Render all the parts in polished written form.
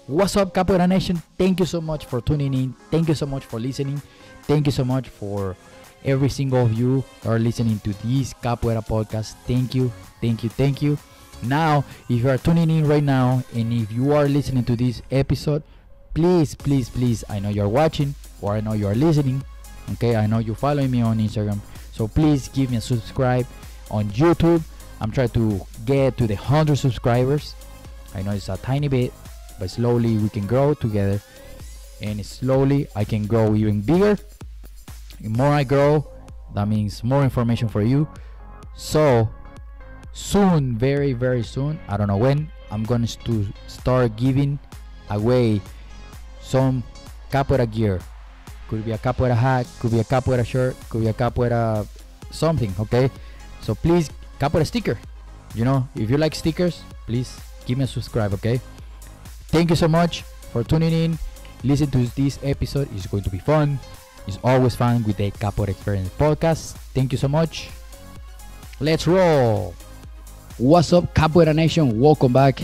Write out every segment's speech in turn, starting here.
What's up, Capoeira Nation? Thank you so much for tuning in. Thank you so much for listening. Thank you so much for every single of you that are listening to this Capoeira podcast. Thank you, thank you, thank you. Now, if you are tuning in right now and if you are listening to this episode, please, please, please, I know you're watching or I know you're listening. Okay, I know you're following me on Instagram. So please give me a subscribe on YouTube. I'm trying to get to the 100 subscribers. I know it's a tiny bit, but slowly we can grow together, and slowly I can grow even bigger. The more I grow, that means more information for you. So soon, very very soon, I don't know when, I'm going to start giving away some capoeira gear. Could be a capoeira hat, could be a capoeira shirt, could be a capoeira something. Okay, so please, capoeira sticker, if you like stickers, please give me a subscribe. Okay, thank you so much for tuning in. Listen to this episode. It's going to be fun. It's always fun with the Capoeira Experience podcast. Thank you so much. Let's roll. What's up, Capoeira Nation? Welcome back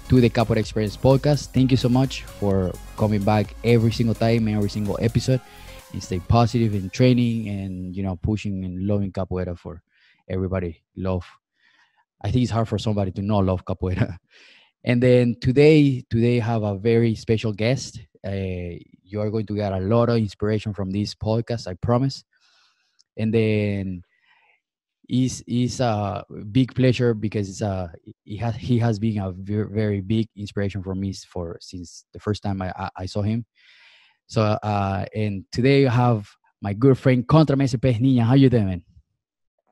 to the Capoeira Experience podcast. Thank you so much for coming back every single time, every single episode, and stay positive in training and pushing and loving capoeira for everybody. Love. I think it's hard for somebody to not love capoeira. And then today I have a very special guest. You are going to get a lot of inspiration from this podcast, I promise. And then it's a big pleasure because he has been a very, very big inspiration for me since the first time I saw him. So and today I have my good friend Contramestre Perninha. How you doing, man?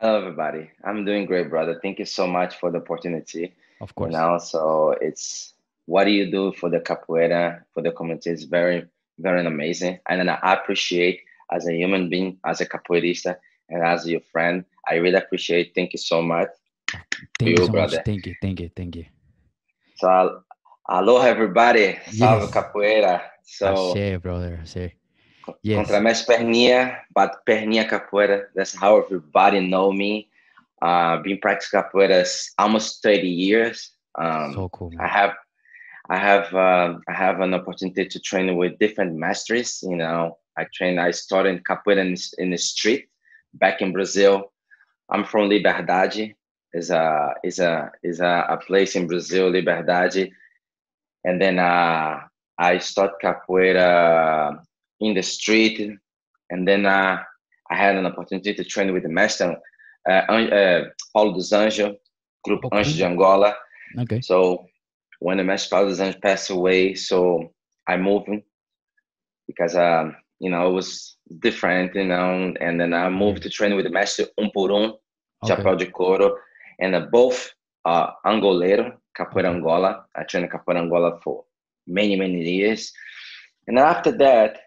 Hello, everybody. I'm doing great, brother. Thank you so much for the opportunity. Of course. So it's what do you do for the capoeira, for the community is very, very amazing. And then I appreciate as a human being, as a capoeirista, and as your friend, I really appreciate. Thank you so much to Thank you you, so much. brother. Thank you. So, aloha, everybody. Salve Yes. capoeira. So, Ashe, brother. Ashe. Yes. Contramestre Perninha, but Perninha capoeira. That's how everybody know me. Been practicing capoeira almost 30 years. So cool, I man. have I have an opportunity to train with different masters. I started in capoeira in the street back in Brazil. I'm from Liberdade. Is a place in Brazil, Liberdade, and then I start capoeira in the street, and then I had an opportunity to train with the master Paulo dos Anjos, Group Oh, Anjos cool. de Angola. Okay. So when the master Paulo dos Anjos passed away, so I moved because it was different, and then I moved Okay. to train with the master por Okay. Chapéu de Couro, and both Angoleiro, Capoeira Okay. Angola. I trained Capoeira Angola for many, many years. And after that,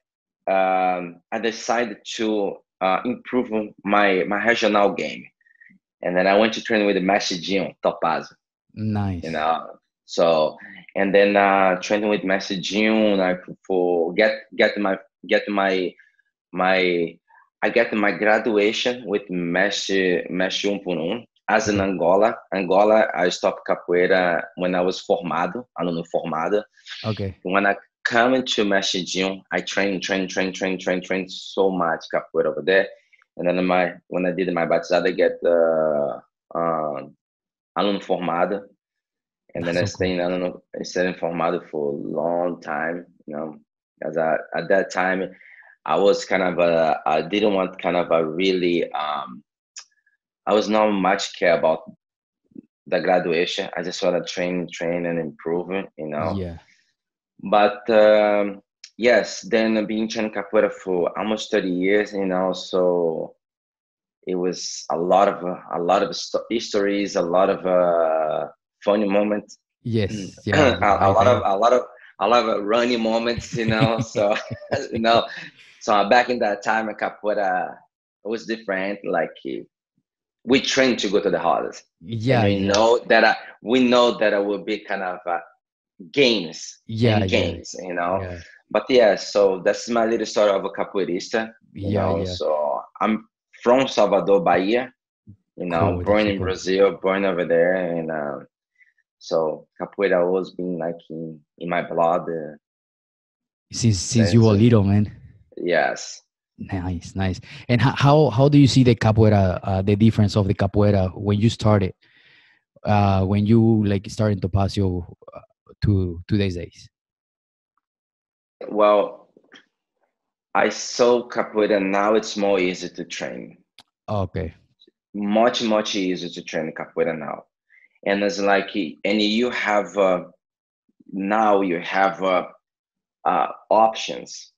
I decided to improve my regional game. And then I went to train with the Master Gino Topaz, you Nice. know. So, and then training with Master Gino, for get my I get my graduation with Mestre as in Okay. Angola. Angola, I stopped capoeira when I was aluno formado. Okay. When I come into Mestre I train so much capoeira over there. And then when I did my batizada, I get aluno formado. And then That's so cool. I stayed formado for a long time, because at that time I was kind of I didn't want kind of a really I was not much care about the graduation. I just want to train and improve. Yeah. But yes, then I've been training capoeira for almost 30 years, so it was a lot of histories, a lot of funny moments, Yes. a, Yeah. Yeah. a lot of a lot of a lot of running moments. So you know, so back in that time, capoeira was different. Like we trained to go to the hardest, and Yeah. Yeah. we know that it will be kind of games Yeah. and Yeah. games. Yeah. But yeah, so that's my little story of a capoeirista. Yeah. Yeah. So I'm from Salvador, Bahia. Cool. That's Born so in cool. Brazil, born over there, and So capoeira always been like in my blood. Since you Since were little, man. yes. Nice, nice. And how do you see the capoeira, the difference of the capoeira when you started, when you like started to pass your to these days? Well, I saw capoeira now. It's more easy to train. Okay. Much easier to train capoeira now. And it's like, and you have now you have options.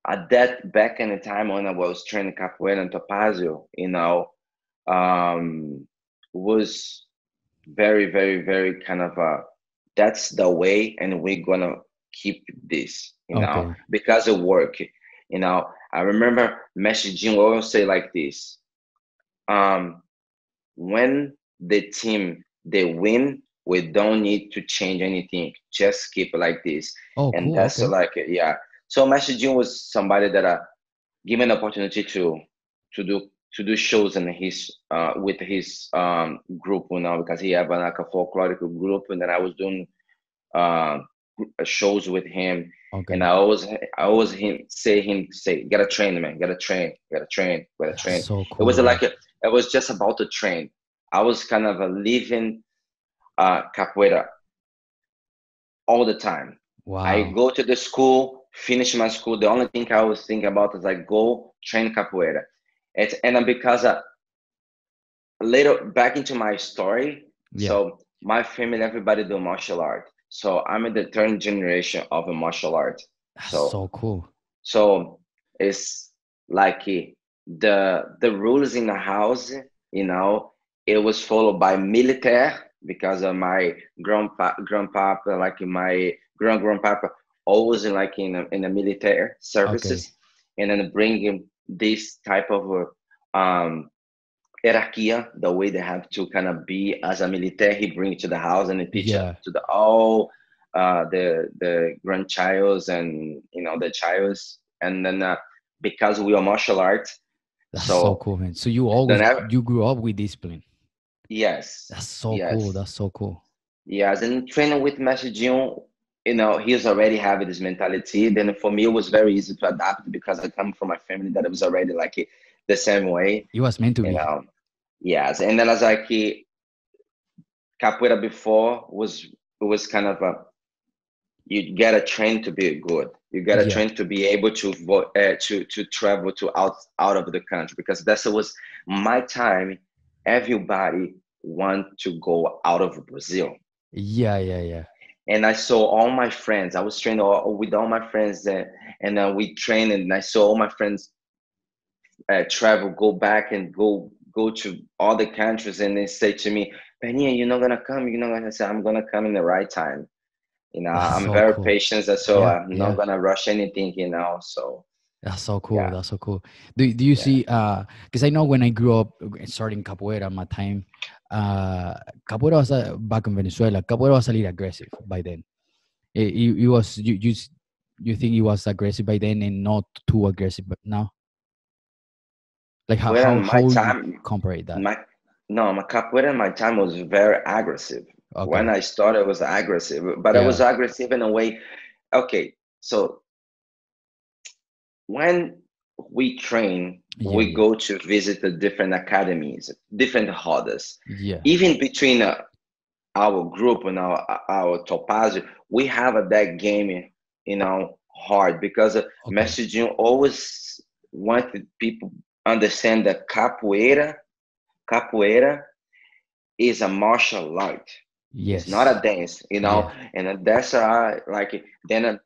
At that back in the time when I was training capoeira in Topazio, was very kind of that's the way, and we're gonna keep this, Okay. because it work. I remember messaging always say like this: um, when the team they win, we don't need to change anything. Just keep it like this, Oh, and cool. that's Okay. like yeah. So messaging was somebody that given an opportunity to do to do shows in his with his group, because he have like a folkloric group, and then I was doing uh, shows with him, and Okay. I always him say, gotta train, man, gotta That's train. so It was cool, man. like it was just about to train. I was kind of living capoeira all the time. I Wow. go to the school, finish my school. The only thing I was thinking about is like go train capoeira. Because later back into my story. Yeah. So my family, everybody do martial art. So I'm in the third generation of a martial art. That's So so cool. so it's like the rules in the house, you know, it was followed by military, because of my grandpapa, like my grandpapa, always in the military Okay. services, and then bringing this type of um hierarchy, the way they have to kind of be as a military. He bring it to the house and he teach it Yeah. to the all the grandchilds, and the childs, and then because we are martial arts, That's so so cool, man. So then you grew up with discipline. yes, That's so cool. yes, That's so cool. yes, and training with Master Jun, he's already having this mentality. Then for me, it was very easy to adapt because I come from a family that was already like the same way, It was meant to you be. know. Yes, and then as like capoeira before was kind of a, you gotta train to be good. You gotta Yeah. train to be able to travel to out of the country, because that was my time. Everybody want to go out of Brazil, Yeah. Yeah. Yeah. and I saw all my friends. I was training with all my friends, and we trained, and I saw all my friends travel, go back, and go to all the countries, and they say to me, Perninha, you're not gonna come. You're not gonna say, I'm gonna come in the right time. That's I'm so very cool. patient, so Yeah. I'm not Yeah. gonna rush anything. So That's so cool. yeah, That's so cool. Do you yeah. see? Because I know when I grew up starting capoeira, my time, uh, capoeira was back in Venezuela. Capoeira was a little aggressive by then. It was you think it was aggressive by then and not too aggressive, but now, like how Capoeira how in my how you time, compare that? my no, my capoeira in my time was very aggressive. When Okay. I started, it was aggressive, but I was Yeah. aggressive in a way. Okay, so when we train, Yeah. we Yeah. go to visit the different academies, different horders. Yeah. Even between our group and our topaz, we have that game, hard, because Okay. messaging always wanted people understand that capoeira is a martial art. It's not a Yes. dance, Yeah. and that's like then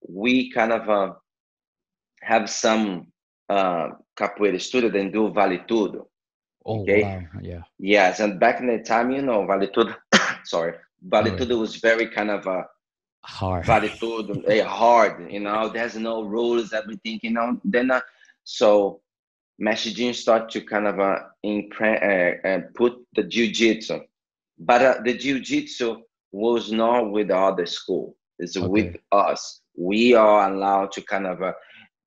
we kind of have some capoeira studio and do vale tudo. Oh Okay, wow. Yeah. yes, and back in the time, vale tudo. Sorry, vale All right. tudo was very kind of Hard. vale tudo, hard. There's no rules, everything. Then so messaging start to kind of put the jiu-jitsu, but the jiu-jitsu was not with the other school. It's with Okay. us. We are allowed to kind of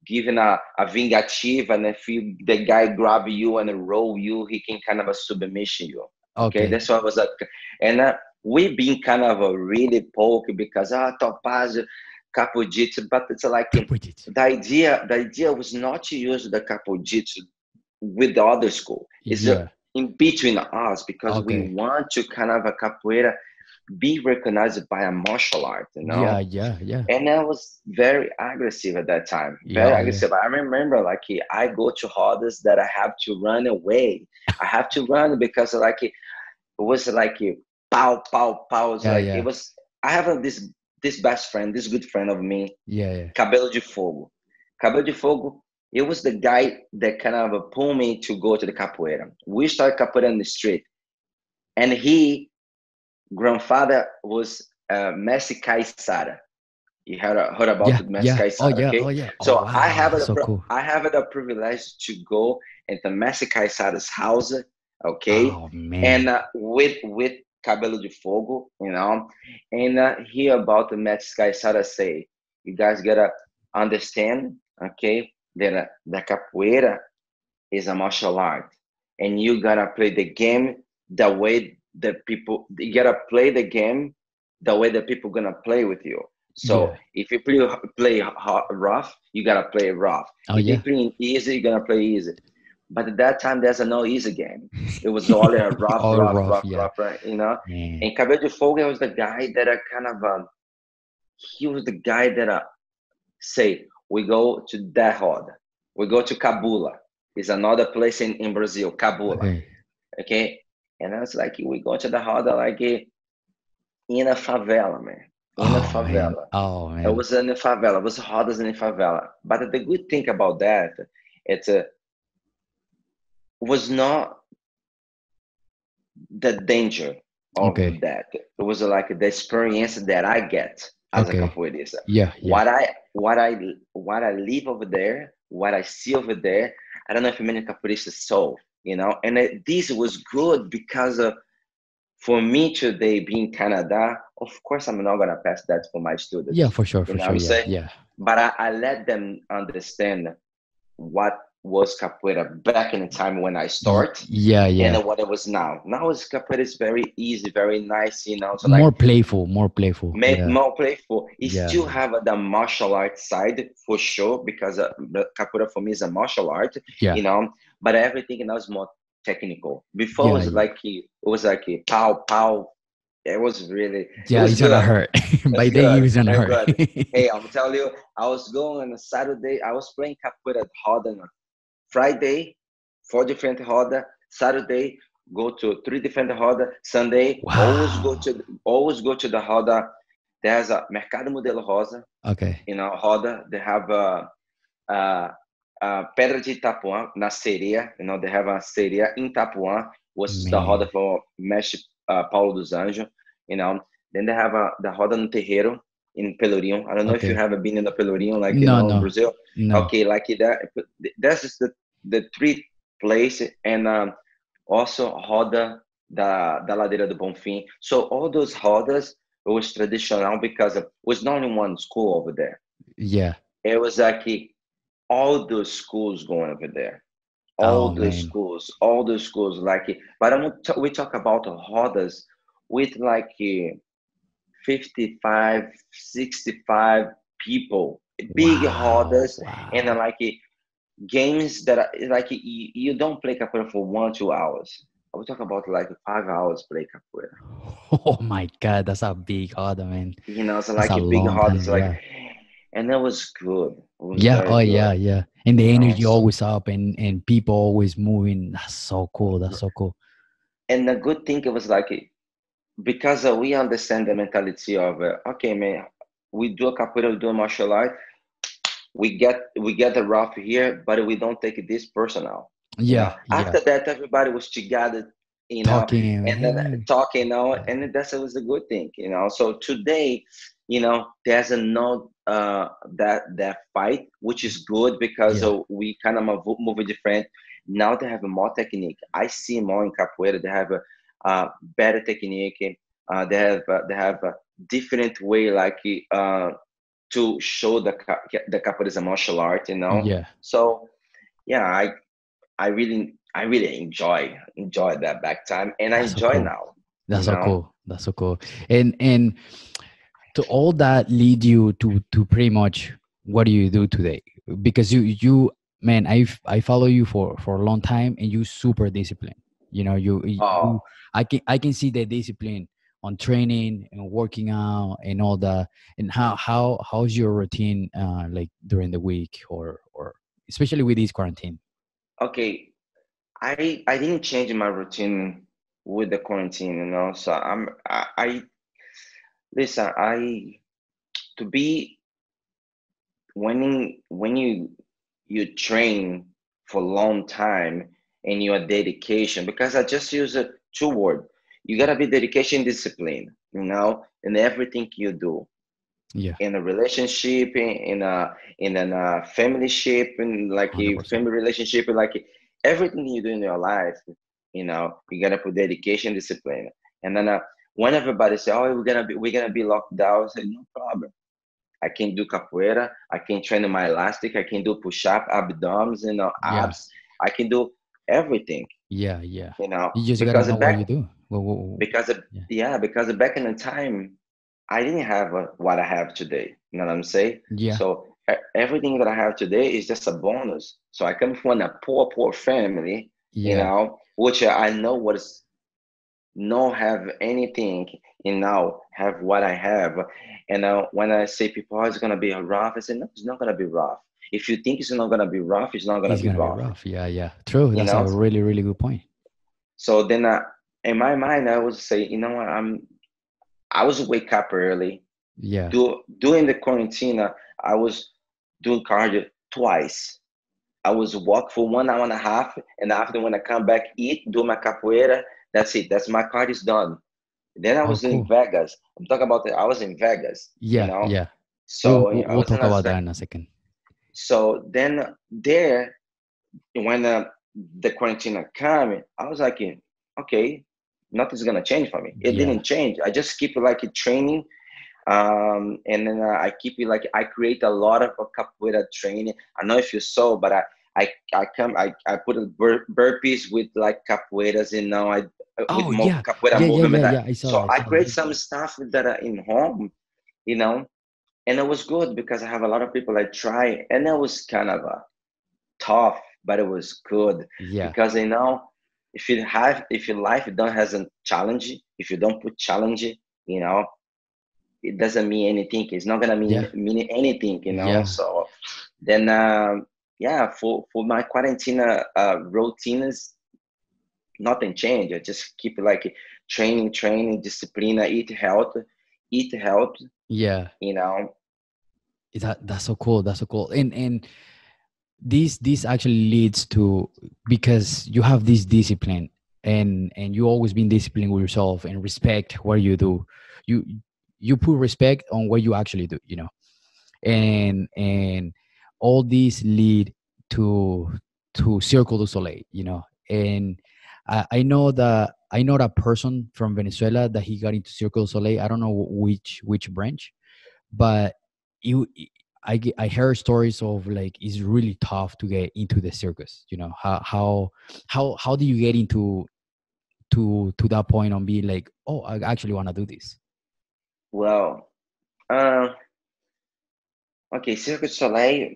given a vingativa, and if the guy grab you and roll you, he can kind of a submission you. Okay, Okay. that's what was like. And we've been kind of a really poke because Topaz, Capojitsu, but it's like Capujitsu. the idea was not to use the Capojitsu with the other school. It's Yeah. in between us because we Okay. want to kind of a capoeira be recognized by a martial art, Yeah, yeah, yeah. And I was very aggressive at that time, Yeah, very oh, yeah. aggressive. I remember like I go to rodas that I have to run away. I have to run because like it was like pow, pow, pow. It's Yeah, like it yeah. was. I have this best friend, this good friend of me, Yeah, yeah. Cabelo de Fogo. Cabelo de Fogo, it was the guy that kind of pulled me to go to the capoeira. We started capoeira in the street, and he grandfather was Messi Caissara. You heard about Yeah, the Messi yeah. Oh Caissara, yeah, okay? oh yeah. Oh So wow. So cool. I have the privilege to go into Messi Caissara's house, okay, Oh and man. with Cabelo de Fogo, and hear about the Messi Caissara say, you guys gotta understand, okay, that the capoeira is a martial art, and you gotta play the game the way that people you gotta play the game the way that people gonna play with you. So Yeah. if you play rough, you gotta play rough. Oh If you yeah. play easy, you're gonna play easy. But at that time, there's a no easy game. It was all a rough, All rough, rough, rough, yeah. rough. Man. And Cabelo de Fogo was the guy that I kind of he was the guy that say we go to Dahod, we go to Cabula. It's another place in Brazil, Cabula. Okay. Okay, and I was like, we go to the roda like in a favela, man, in a Oh man. favela. Oh It man. was in a favela. It was rodas in a favela. But the good thing about that, it was not the danger of Okay. that. It was like the experience that I get as a Okay. capoeirista. Yeah, yeah. What I live over there, what I see over there. I don't know if many capoeiristas saw, And this was good because for me today being Canada, of course I'm not gonna pass that for my Yeah, students. for sure, You for know what sure. I'm Yeah, saying? yeah. But I let them understand what was capoeira back in the time when I start Yeah, and yeah. what it was now. Now is capoeira is very easy, very nice, So like More playful, more playful. make Yeah. more playful. You Yeah, still yeah. have the martial art side for sure because the capoeira for me is a martial art, Yeah. you know. But everything now is more technical. Before Yeah, yeah. it was like a pow pow. It Yeah, was it's gonna good. hurt. It's By then good. he was gonna It's hurt. good. Hey, I'm telling you, I was going on a Saturday. I was playing capoeira hard on a Friday, 4 different roda. Saturday, go to 3 different roda. Sunday, Wow. always go to the roda. There's a Mercado Modelo Rosa, Okay. roda. They have Pedra de Itapuã na Sereia. They have a Sereia in Itapuã, which is the roda Man. for Mestre Paulo dos Anjos. You know, then they have the roda no Terreiro in Pelourinho. I don't know if you Okay. have been in the Pelourinho, like No, in no. Brazil. No. Okay, like that. That's just the three places, and also roda da Ladeira do Bonfim. So all those rodas it was traditional because it was not only one school over there. Yeah. It was like all those schools going over there, Oh man. all those schools like. But we talk about rodas with like 55, 65 people, big Wow. rodas, and Wow. like games that are like you don't play capoeira for 1 2 hours. I would talk about like 5 hours play capoeira. Oh my god, that's a big order, man. So That's like a a big long hard. time. It's like, Yeah. and that was good. It was Yeah. very Oh good. yeah, yeah. And the energy So, always up and people always moving. That's so cool. That's so cool. and the good thing it was like because we understand the mentality of okay, man, we do a capoeira, we do a martial art. We get the rough here, but we don't take this personal. Yeah, yeah. After that, everybody was together, Talking and and then hey. talking, Yeah. and that was a good thing. So today, there's a no that fight, which is good because Yeah. we kind of move different. Now they have a more technique. I see more in capoeira. They have a better technique. They have a different way, like to show the capoeira is a martial art. Yeah. So yeah, I really enjoy that back time, and I That's so enjoy cool. now. you That's so know. cool. That's so cool. And to all that lead you to pretty much what do you do today? Because you man, I follow you for a long time, and you super disciplined. You know, you Oh, I can see the discipline on training and working out and all that. And how's your routine like during the week, or especially with this quarantine? okay. I didn't change my routine with the quarantine, you know. So I listen. I to be when you train for a long time and your dedication, because I just use a two word. You gotta be dedication, discipline, you know, in everything you do, Yeah, in a relationship, in a family ship, in like a 100%. family relationship, like everything you do in your life, you know, you gotta put dedication, discipline. And then when everybody say, "Oh, we're gonna be locked down," I say, "No problem. I can do capoeira. I can train my elastic. I can do push up, abdomens, Yeah, abs. I can do everything, yeah, yeah. you know, You just gotta because know what you do. because Yeah, yeah, because back in the time I didn't have what I have today. You know what I'm saying? yeah, So everything that I have today is just a bonus. So I come from a poor family, you yeah. know, which I know what is not have anything, and now have what I have. And when I say people, oh, it's gonna be rough, I say no, it's not gonna be rough. If you think it's not gonna be rough, it's not gonna It's be gonna be rough. rough. Yeah, yeah. True. You That's a know. really, really good point. So then, in my mind, I would say, you know what, I was wake up early. Yeah. During the quarantine, I was doing cardio twice. I was walk for 1 hour and a half, and after when I come back, eat, do my capoeira. That's it. That's my cardio is done. Then I Oh, was in cool. Vegas. I'm talking about I was in Vegas, you Yeah, know. yeah. We'll So we'll, I we'll was in talk Las about that Vegas. in a second. So then there, when the quarantine came, I was like, okay, nothing's gonna change for me. It Yeah. didn't change. I just keep like training, and then I keep it like I create a lot of capoeira training. I don't know if you saw, but I put burpees with like capoeiras, I with Oh, yeah. capoeira Yeah, yeah, movement. yeah, yeah. I saw that. So I I saw that. create some stuff that are in home, you know, and it was good because I have a lot of people I try, and it was kind of tough, but it was good Yeah. because if your life don't has a challenge, if you don't put challenge, you know, it doesn't mean anything. It's not gonna Yeah. mean anything, you know. Yeah. So then, yeah, for my quarantine routines, nothing changed. I just keep like training, discipline, eat health, Yeah. you know. That's so cool. That's so cool. And this actually leads to, because you have this discipline, and you always been disciplined with yourself and respect what you do. You you put respect on what you actually do, and all these lead to Circle du Soleil, and I know that person from Venezuela that he got into Circle du Soleil. I don't know which branch, but you I heard stories of like it's really tough to get into the circus. How do you get into to that point on being like, oh, I actually want to do this? Well, uh, okay, Cirque du Soleil.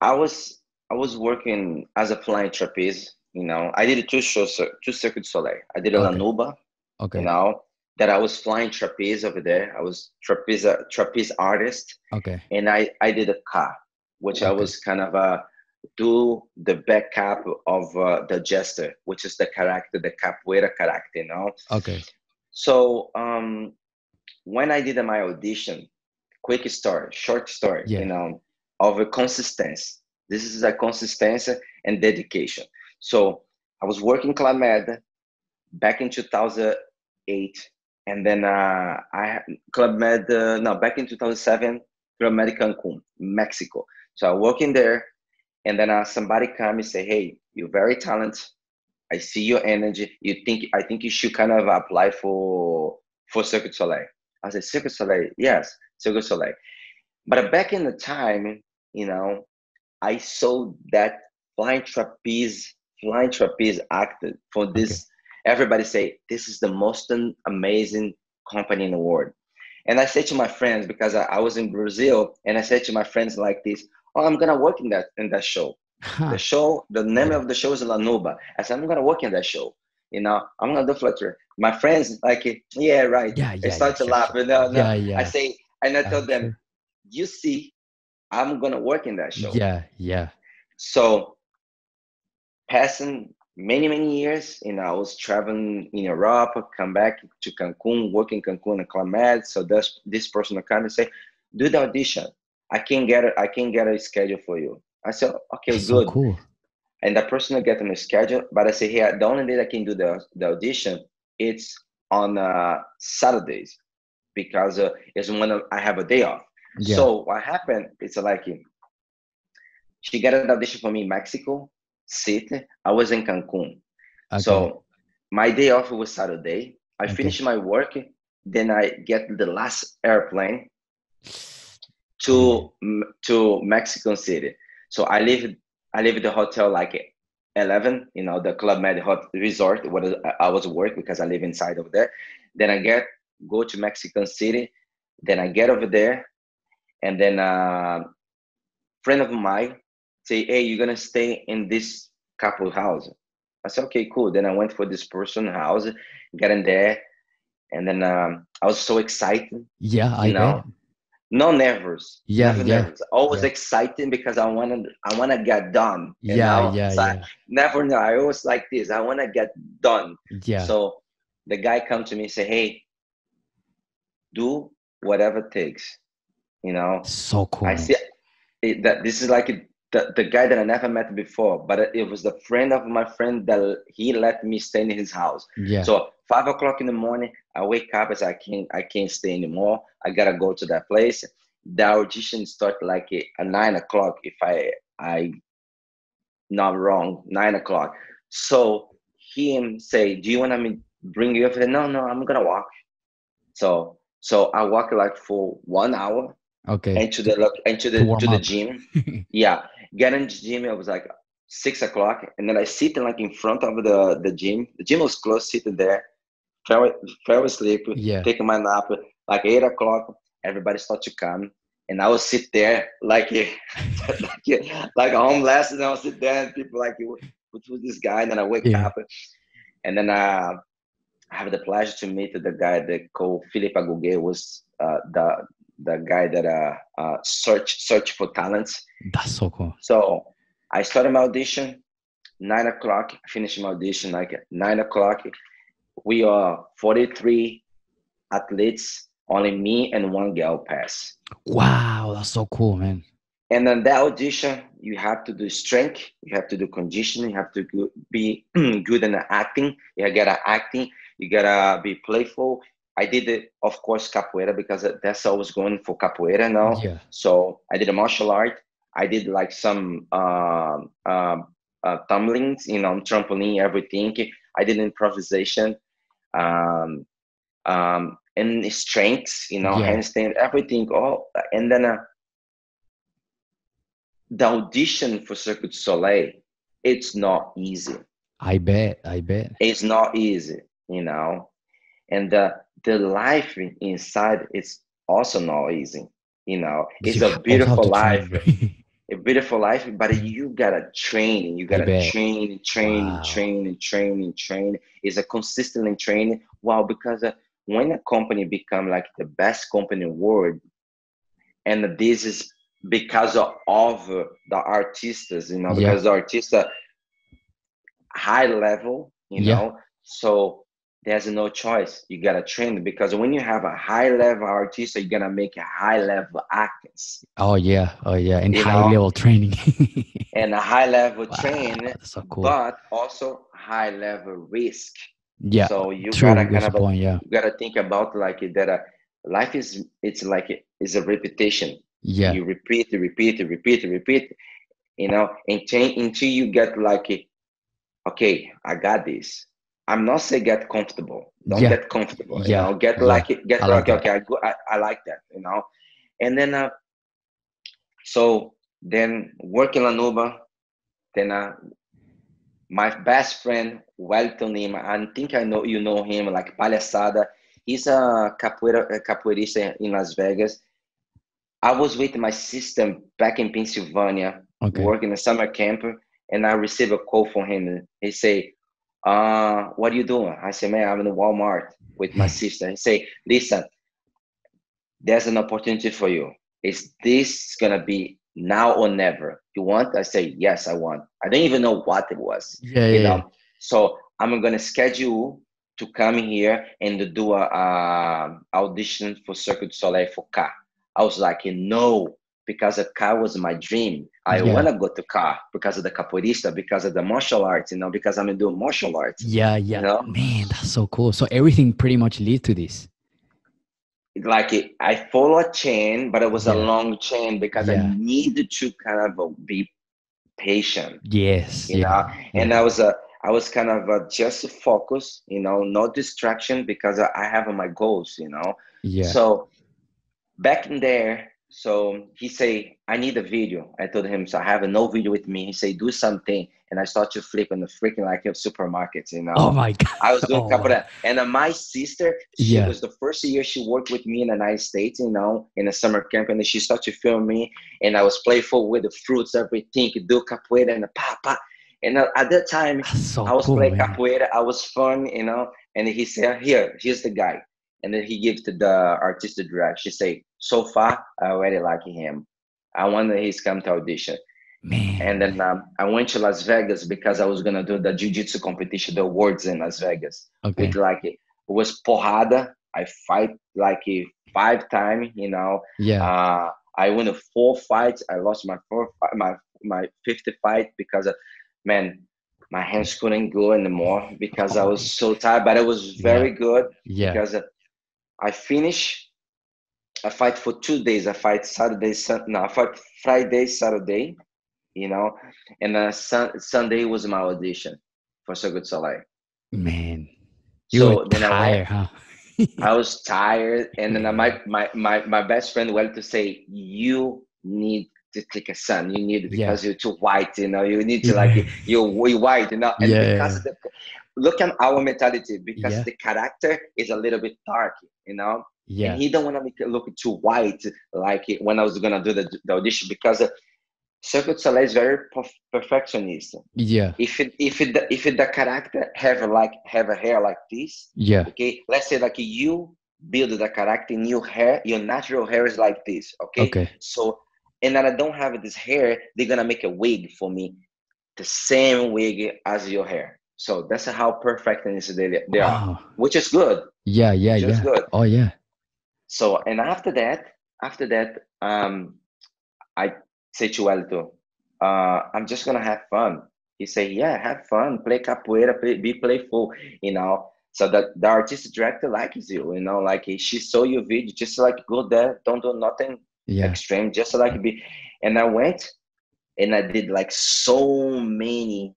I was I was working as a flying trapeze. You know, I did two shows, two Cirque du Soleil. I did a Okay, Lanuba, you okay, know, that I was flying trapeze over there. I was trapeze artist, okay, and I did a car, which I okay, was kind of do the backup of the jester, which is the character, the capoeira character, you know. okay. So when I did my audition, quick story, short story, Yeah, of a consistency. This is a consistency and dedication. So I was working Club Med back in 2008, and then Club Med, no, back in 2007, Club Med Cancun, Mexico. So I working there, and then somebody come and say, "Hey, you're very talented. I see your energy. I think you should kind of apply for Cirque du Soleil." I said, "Cirque du Soleil, yes, Cirque du Soleil." But back in the time, you know, I saw that flying trapeze acted for okay, this. Everybody say this is the most amazing company in the world. And I say to my friends, because I was in Brazil, and I said to my friends like this, "Oh, I'm gonna work in that show. The Huh. show, the name Yeah. of the show is La Nuba." I said, "I'm gonna work in that show. I'm gonna do flutter." My friends like, "Yeah, right." Yeah, They yeah, yeah, start to sure, laugh. sure. No, no. Yeah, I yeah. say, and I tell I'm them, sure. "You see, I'm gonna work in that show." Yeah, yeah. So passing many years, I was traveling in Europe, come back to Cancun, work in Cancun and Club. So this person will come and say, "Do the audition. I can get a schedule for you." I said, "Okay, That's so good." cool. And the person will get on the schedule, but I say, "Here, the only day I can do the audition, it's on Saturdays, because it's when I have a day off." Yeah. So what happened? It's like she got an audition for me in Mexico City. I was in Cancun. Okay. So my day off was Saturday. I Okay. finish my work, then I get the last airplane Man. to Mexico City. So I leave the hotel like 11, the Club Med Resort where I was work, because I live inside of there. Then go to Mexico City. Then I get over there, and then friend of mine say, "Hey, you're gonna stay in this couple house." I said, "Okay, cool." Then I went for this person house, got in there, and then I was so excited, Yeah, you I bet. know, no nervous, Yeah, never yeah, nervous, always yeah, excited because I wanna get done, yeah, yeah, So I yeah, never know. I always like this. I wanna get done. yeah. So the guy come to me and say, "Hey, do whatever it takes." You know, So cool, I man. see that this is like the guy that I never met before, but it was the friend of my friend that he let me stay in his house. Yeah. So 5 o'clock in the morning, I wake up as I can't stay anymore. I gotta go to that place. The audition start like at 9 o'clock, if I not wrong, 9 o'clock. So him say, "Do you want me bring you up?" I said, "No, no, I'm gonna walk." So I walk like for 1 hour Okay. into To warm to the up. gym. Yeah, get in the gym. It was like 6 o'clock, and then I sit like in front of the gym. The gym was closed, sitting there, fell fell asleep, Yeah. taking my nap. Like 8 o'clock, everybody start to come, and I would sit there like like a homeless, and I would sit there, and people like, "What was this guy?" And then I wake Yeah. up, and then I have the pleasure to meet the guy that called Philippe Agoge, was the guy that search for talents. That's so cool. So I started my audition 9 o'clock. Finished my audition like at 9 o'clock. We are 43 athletes. Only me and one girl pass. Wow, that's so cool, man. And then that audition, you have to do strength, you have to do conditioning, you have to be good in the acting. You gotta acting, you gotta be playful. I did it, of course, capoeira, because that's I was going for capoeira now. Yeah. So I did a martial art. I did like some tumblings, trampoline, everything. I did improvisation, um, and strengths, Yeah. handstand, everything. All, and then the audition for Cirque du Soleil, it's not easy. I bet. I bet. It's not easy, and the life inside is also not easy. Because It's you a also have beautiful to life, train. but you gotta train. You I gotta bet. train and train and Wow. train and train and train. It's a consistently training. Wow, because when a company become like the best company in the world, and this is because of the artistas, Yeah. because the artista high level, Yeah. so there's no choice. You gotta train, because when you have a high level artista, you're gonna make a high level actors, Oh yeah. Oh yeah. And you high know, level training. and a high level Wow, train, that's so cool. but also high level risk. Yeah. So you gotta True. That's kind the of point. Yeah. you gotta think about like that. Life it's like is a repetition. Yeah. You repeat, repeat, repeat, repeat, until you get like, okay, I got this. I'm not say get comfortable. Don't Yeah. get comfortable. Yeah. Get Yeah. like it. I Get like like, that. okay. I like that. And then so then working Lanuba. Then My best friend, Wellington Lima, I think I know you know him, like Palhaçada. He's a capoeirista in Las Vegas. I was with my sister back in Pennsylvania, Okay. working a summer camp, and I received a call from him. He say, what are you doing? I say, man, I'm in Walmart with my sister. He say, listen, there's an opportunity for you. Is this gonna be now or never? You want? I say, yes, I want. I don't even know what it was, Yeah, you yeah, yeah. know. So I'm gonna schedule to come here and to do a audition for Cirque du Soleil for Ka. I was like, no, because a Ka was my dream. I Yeah. wanna go to Ka because of the capoeirista, because of the martial arts, because I'm doing martial arts, Yeah, you yeah. know. Man, that's so cool. So everything pretty much leads to this. Like I follow a chain, but it was a Yeah. long chain because I Yeah. needed to kind of be patient, Yes. Yeah. and Yeah. I was kind of just focus, no distraction because I have my goals, Yeah. So back in there, so he say, I need a video. I told him, so I have no video with me. He say, do something. And I start to flip in the freaking like a supermarket, Oh my God. I was doing Oh wow. capoeira. And my sister, she Yeah. was the first year she worked with me in the United States, in a summer camp. And then she started to film me. And I was playful with the fruits, everything, do capoeira and the pa. And at that time, That's so I was cool, playing man. capoeira. I was fun, And he said, here's the guy. And then he gives to the artistic director. She say, so far, I already like him. I want he's come to audition. And Man. then I went to Las Vegas because I was gonna do the jiu-jitsu competition, the awards in Las Vegas. With Okay. it was porrada. I fight like 5 times, Yeah. I won 4 fights. I lost my 50th fight because man, my hands couldn't go anymore because I Oh, was so tired. But it was yeah. very good Yeah. because I finished. I fight for 2 days. I fight Saturday, no, I fight Friday, Saturday, you know, and Sunday was my audition for So Good Soleil. Man. You were So then I went. tired, huh? I was tired, and then Man. my best friend went to say, "You need to take a sun. You need it Yeah. because you're too white. You need to Yeah. you're way white. And because Yeah. of look at our mentality, because Yeah. the character is a little bit dark, and Yeah. he don't want to make it look too white like when I was gonna do the audition because Cirque du Soleil is very perfectionist. Yeah. If the character have a hair like this, Yeah. okay, let's say like you build the character in your hair, your natural hair is like this, okay. Okay. So and that I don't have this hair, they're gonna make a wig for me, the same wig as your hair. So that's how perfect they are, Wow. which is good, Yeah. Yeah. which is Yeah. good. Oh yeah. So and after that, I say to Elton, I'm just gonna have fun. He say, yeah, have fun, play capoeira, be playful, So that the artistic director likes you, like she saw your video, just like go there, don't do nothing Yeah. extreme, just like be. And I went and I did like so many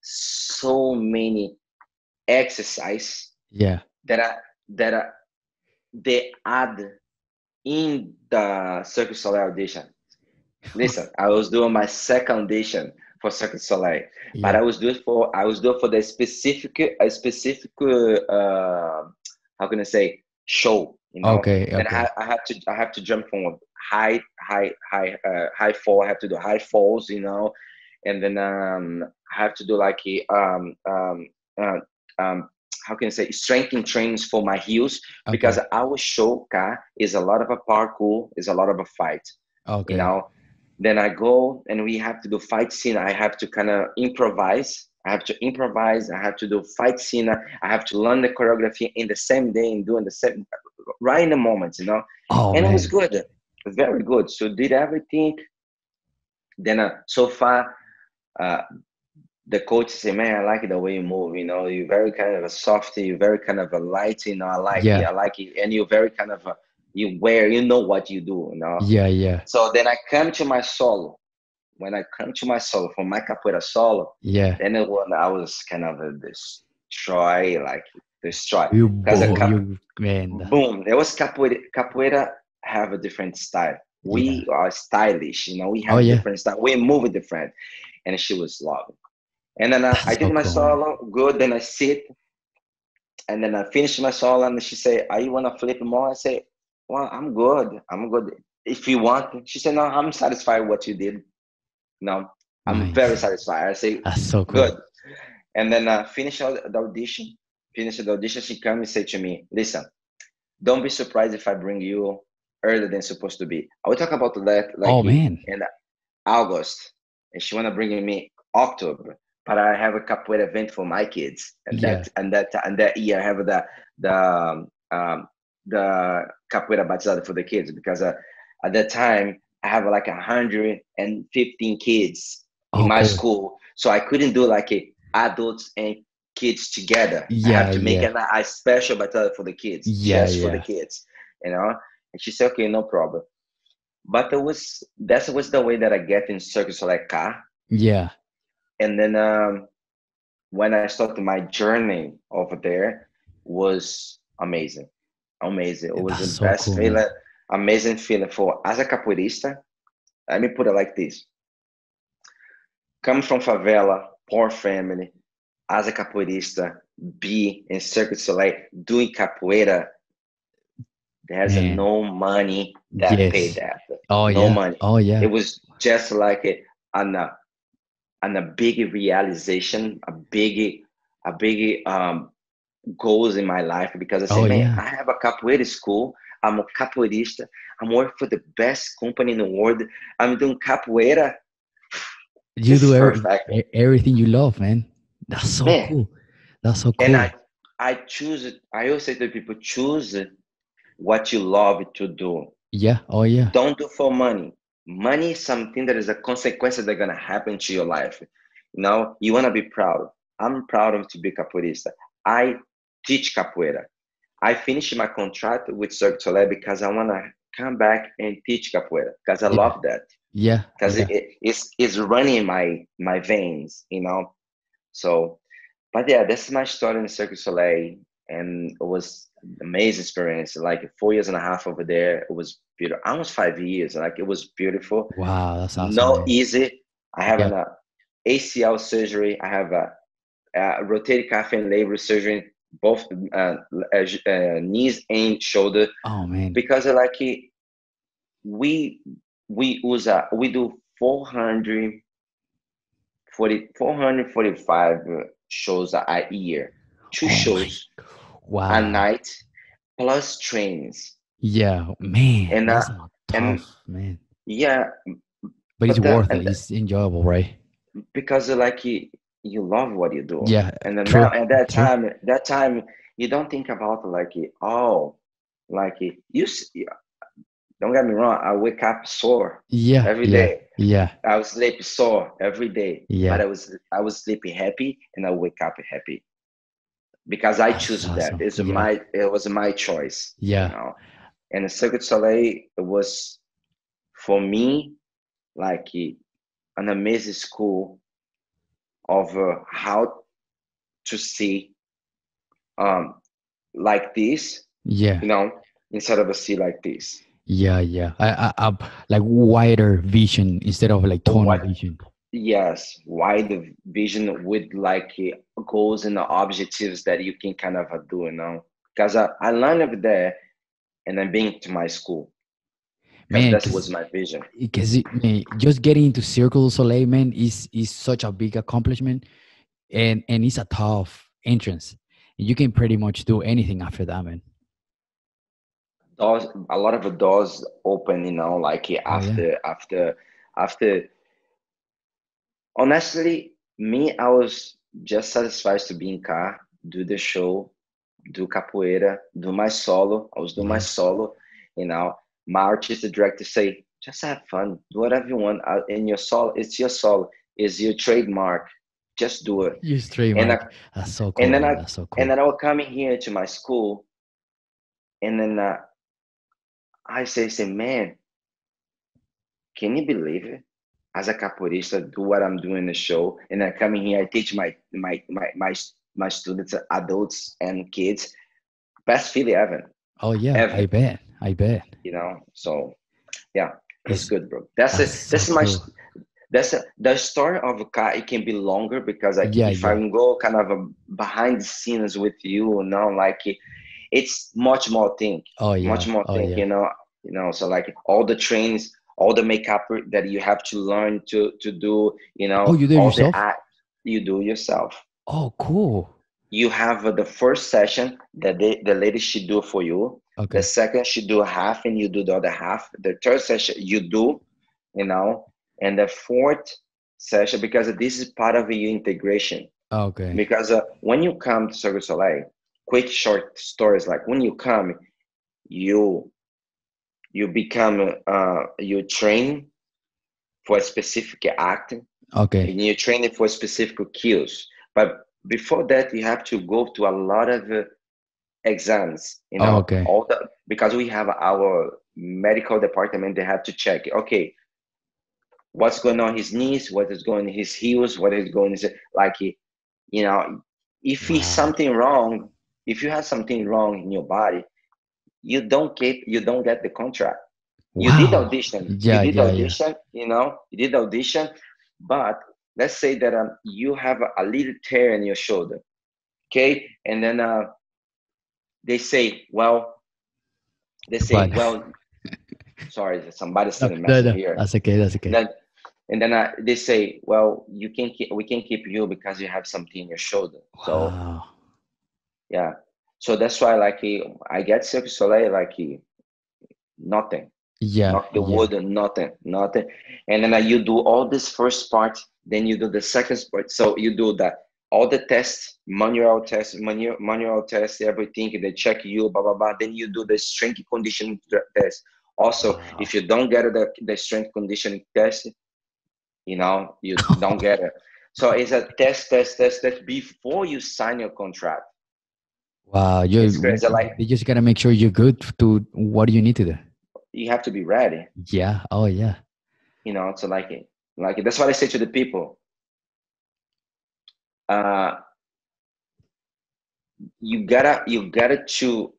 exercise Yeah. that they add in the Cirque du Soleil audition. Listen, I was doing my second audition for Cirque du Soleil, but Yeah. I was doing for the specific how can I say show, Okay. Then Okay. I have to jump from high fall. I have to do high falls, and then I have to do like uh, um, how can I say strengthening trainings for my heels because Okay. our show is a lot of a parkour, is a lot of a fight, you Okay. know then I go and we have to do fight scene. I have to kind of improvise. I have to improvise. I have to do fight scene. I have to learn the choreography in the same day and doing the same right in the moment, Oh And it was man. good, very good. So did everything. Then so far, uh, the coach said, "Man, I like the way you move. You're very kind of a softy. You're very kind of a light. I like it. Yeah. I like it. And you're very kind of you know what you do. Yeah. Yeah. So then I come to my solo. When I come to my solo for my capoeira solo, Yeah. then when I was kind of a destroy You because you man. boom, there was capoeira. Capoeira have a different style. Yeah. We are stylish, we Oh have yeah. different style. We move different, and she was loving. And then I That's did so my cool, man. solo, good. Then I sit, and then I finished my solo, and she said, "Are you wanna flip more?" I say, "Well, I'm good. I'm good. If you want." She said, "No, I'm satisfied with what you did. No, I'm very Nice. satisfied." I say, That's so "Good." cool. And then finish the audition. Finish the audition. She come and say to me, "Listen, don't be surprised if I bring you earlier than supposed to be. I will talk about that like Oh man. in August, and she wanna bring me October. But I have a capoeira event for my kids, and Yeah. that year I have the capoeira batizada for the kids because at that time I have like 115 kids in Oh my cool. school, so I couldn't do like adults and kids together. I Yeah, have to make yeah. a special batizada for the kids, Yeah, just for the yeah. kids, you know. And she said, "Okay, no problem." But that was the way that I get in Cirque Soleil car. Yeah. And then when I started my journey over there was amazing. Amazing. It was That's the so best cool, man. feeling, amazing feeling for as a capoeirista. Let me put it like this. Come from favela, poor family, as a capoeirista, be in Cirque du Soleil doing capoeira, there's Man. no money that paid Yes. that. Oh No yeah. money. Oh It yeah. was just like an and a big realization, a big goals in my life because I say, Oh man, yeah. I have a capoeira school. I'm a capoeirista. I'm working for the best company in the world. I'm doing capoeira. You This do is perfect, everything you love, man. That's so man. cool. That's so And cool. I choose it. I always say to people, choose what you love to do. Yeah. Oh yeah. Don't do for money. Money is something that is a consequence that's gonna happen to your life. You wanna be proud. I'm proud of to be capoeirista. I teach capoeira. I finished my contract with Cirque du Soleil because I wanna come back and teach capoeira because I Yeah. love that. Yeah. Because Yeah. it's running in my veins. So, but yeah, this is my story in Cirque du Soleil, and it was an amazing experience. Like 4 years and a half over there, it was beautiful. Almost 5 years, like it was beautiful. Wow, that's awesome, No man. easy. I have Yeah. an ACL surgery. I have a rotator cuff and labral surgery, both knees and shoulder, Oh man. because like we we do 445 shows a year, two Oh my. shows a Wow. night plus trains, Yeah, man. and That's a and tough, man. yeah, But it's but worth it. and It's enjoyable, right? because like you love what you do, Yeah. and then now True. at True. that time you don't think about like oh like don't get me wrong, I wake up sore Yeah. every Yeah. day. Yeah. I was sleep sore every day, but Yeah. I was sleeping happy and I wake up happy because I That's choose that. awesome. Yeah. It was my choice, you Yeah. know. And the Circuit Soleil was for me like an amazing school of how to see um like this, Yeah. you know, instead of a sea like this. Yeah. Yeah. Like wider vision instead of like tunnel What? vision. Yes, wide vision with like goals and objectives that you can kind of do. Because I learned over there and then being to my school, because Man, that was my vision. because man, just getting into Circle du Soleil, man, is such a big accomplishment, and it's a tough entrance. You can pretty much do anything after that, man. Doors, a lot of the doors open, like Oh yeah. after. Honestly, me, I was just satisfied to be in car, do the show, do capoeira, do my solo. I was doing my Yeah. solo, you know. My artistic director say, just have fun, do whatever you want. In your solo, it's your solo, it's your trademark. Just do it. You straight, And I, Mike. That's so and cool, then man. I, That's so and cool. then I will come in here to my school, and then I say, man, can you believe it? As a capoeirista, do what I'm doing in the show, and I come in here, I teach my students, adults and kids. Best feeling ever, Oh yeah, I ever. bet. I bet. So yeah, it's It's good, bro. That's that's it. so cool. The story of a car. It can be longer because like Yeah, if I yeah. go kind of behind the scenes with you, like it's Oh much yeah. more Oh thing, yeah. so like all the trains, all the makeup that you have to learn to do, Oh, you do it all the yourself? act you do yourself. Oh, cool. You have the first session that the lady should do for you. The Okay. second she do half and you do the other half. The third session you do, you know, and the fourth session, because this is part of your integration. Okay. Because when you come to Cirque du Soleil, quick short stories, like when you come, you you become you train for a specific act, Okay. and you train it for specific cues. But before that, you have to go to a lot of exams, Oh, okay. all the, because we have our medical department. They have to check, okay, what's going on his knees, what is going on his heels, what is going on, like, if he's Wow. something wrong, if you have something wrong in your body, you don't get the contract. You did Wow. audition, you Yeah, did yeah, yeah. audition, you did audition, but let's say that you have a little tear in your shoulder, okay, and then they say, well, they Too say, bad. well, sorry, somebody's No, sending a no, message no. here. That's okay. That's okay. Then they say, well, we can keep you because you have something in your shoulder. So Wow. yeah, so that's why like I get Cirque du Soleil like nothing, Yeah, knock the yeah. wood, nothing, and then you do all this first part, then you do the second part. So you do that, all the tests, manual tests, everything. They check you, blah blah blah. Then you do the strength conditioning test. Also, if Wow. you don't get the strength conditioning test, you don't get it. So it's a test before you sign your contract. Wow. It's crazy. Like You just gotta make sure you're good to what do you need to do. you have to be ready. Yeah. Oh yeah. So like that's what I say to the people. Uh, you gotta to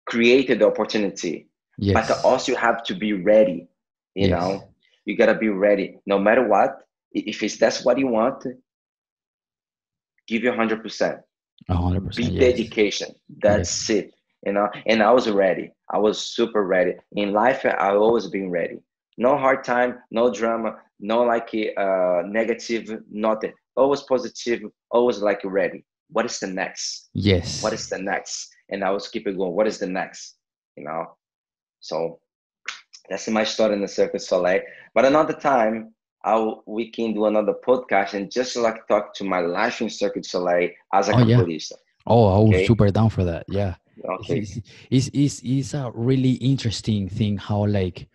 create the opportunity, but Yes. also you have to be ready. You Yes. know, you gotta be ready no matter what. If it's that's what you want, give you 100%. 100%. Be Yes. dedication. Yes. That's it. And I was ready. I was super ready. In life, I always been ready. No hard time, no drama, no like negative, nothing. Always positive, always like ready. What is the next? What Yes. is the next? And I was keep it going. What is the next? You know. So that's my story in the Cirque du Soleil. But another time, we can do another podcast and just like talk to my life in Cirque du Soleil as a Oh yeah. capoeirista. Oh, I was Okay. super down for that. Yeah. It's, Okay. it's, it's a really interesting thing how like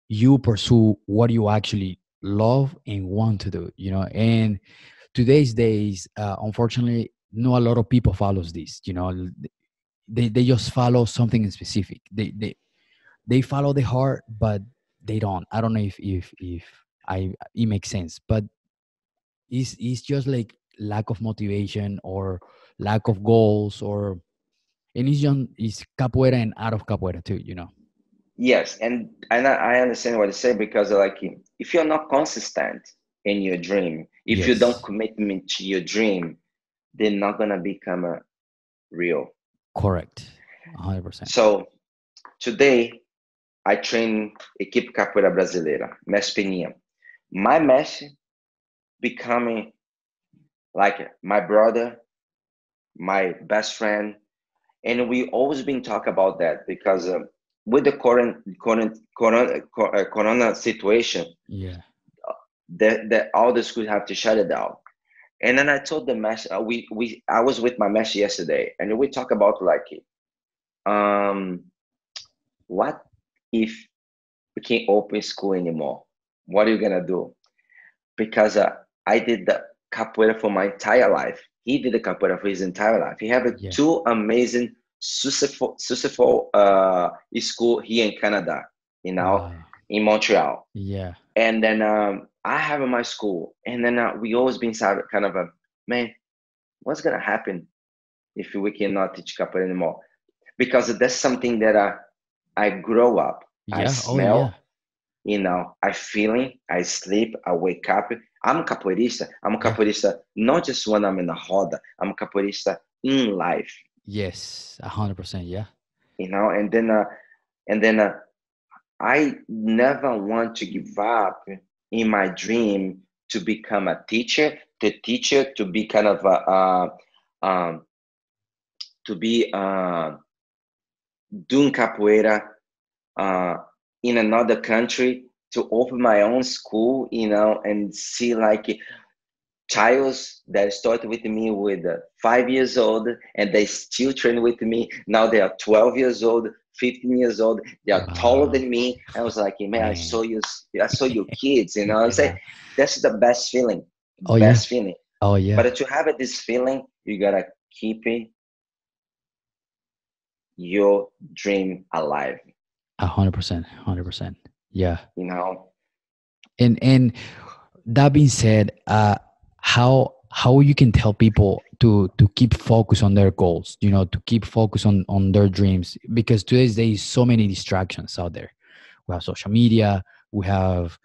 you pursue what you actually love and want to do, and today's days, unfortunately, not a lot of people follows this, they just follow something in specific. They follow the heart, but they don't. I don't know if I it makes sense, but it's just like lack of motivation or lack of goals, or and it's capoeira and out of capoeira too. Yes, and I understand what you say because like if you're not consistent in your dream, if you don't Yes, commitment to your dream, they're not gonna become real. correct. 100%. So today I train equipe capoeira brasileira, mestre Perninha. My mestre becoming like my brother, my best friend, and we always been talk about that because with the corona situation, Yeah. that all the schools have to shut it down. And then I told the mesh, we I was with my mesh yesterday, and we talk about like, um, what if we can't open school anymore? What are you gonna do? Because I did the capoeira for my entire life. He did the capoeira for his entire life. He have Yeah. two amazing successful school here in Canada, Wow. in Montreal. Yeah. And then I have in my school, and then we always been kind of a man. What's gonna happen if we cannot teach capoeira anymore? Because that's something that I grow up. I Yeah. Oh, yeah. smell. I feeling, I sleep, I wake up. I'm a capoeirista. I'm a Yeah. capoeirista not just when I'm in the roda. I'm a capoeirista in life, Yes. 100%. Yeah. and then I never want to give up in my dream to become a teacher, to be kind of to be doing capoeira uh, in another country, to open my own school, and see like childs that started with me with 5 years old, and they still train with me. Now they are 12 years old, 15 years old. They are taller Wow. than me. I was like, man, Man. I saw you kids. I say Yeah. that's the best feeling, Oh yeah. best feeling. Oh yeah. But to have this feeling, you gotta keep your dream alive. 100%. 100%. Yeah. You know, And that being said, how you can tell people to keep focus on their goals, to keep focus on their dreams, because today's there is so many distractions out there. We have social media, we have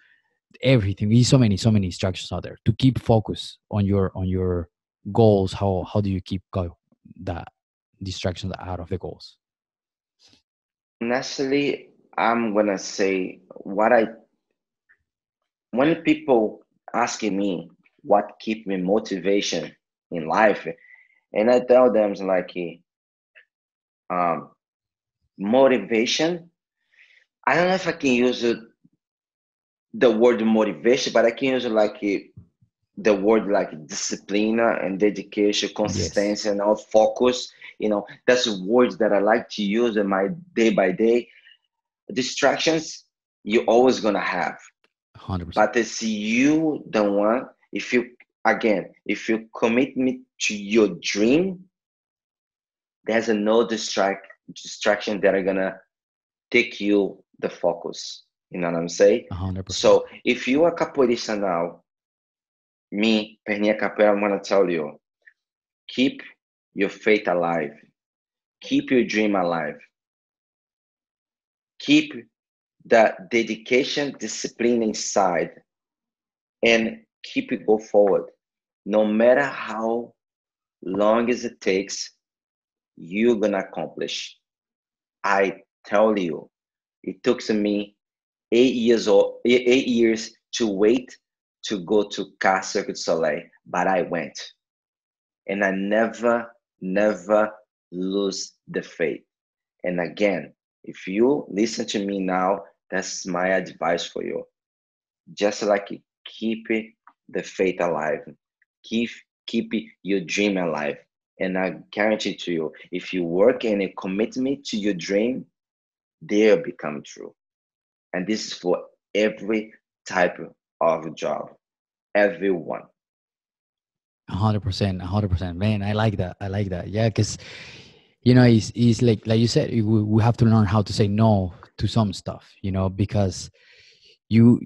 everything. We so many distractions out there. To keep focus on your goals, how do you keep that distractions out of the goals? necessarily, I'm gonna say what I when people asking me what keep me motivation in life, and I tell them it's like um, motivation. I don't know if I can use the word motivation, but I can use like the word like discipline and dedication, Yes. consistency, and all focus. That's words that I like to use in my day by day. Distractions you're always gonna have, 100%. but it's you the one. If you commit me to your dream, there's a no distraction that are gonna take you the focus. You know what I'm saying? 100%. So if you are capoeirista now, me, Perninha Capoeira, I'm gonna tell you, keep your faith alive, keep your dream alive, keep the dedication, discipline inside, and keep it go forward. No matter how long as it takes, you're gonna accomplish. I tell you, it took me 8 years to wait to go to Cirque Soleil, but I went, and I never lose the faith. And again, if you listen to me now, that's my advice for you. Just like keep the faith alive, keep keep your dream alive, and I guarantee to you, if you work and you commitment to your dream, they'll become true. And this is for every type of job, everyone. 100%. 100%. Man, I like that. I like that. Yeah, because it's like you said, we have to learn how to say no to some stuff, because you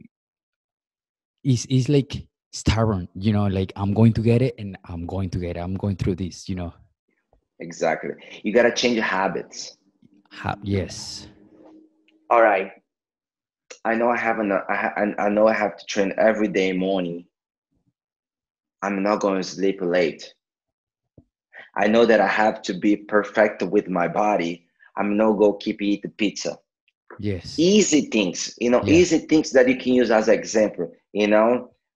it's like stubborn, like I'm going to get it and I'm going to get it. I'm going through this. Exactly. You gotta change your habits. Yes. All right. I know I have I know I have to train every day morning. I'm not going to sleep late. I know that I have to be perfect with my body. I'm not going to keep eating pizza. Yes. Easy things, Yeah. easy things that you can use as an example.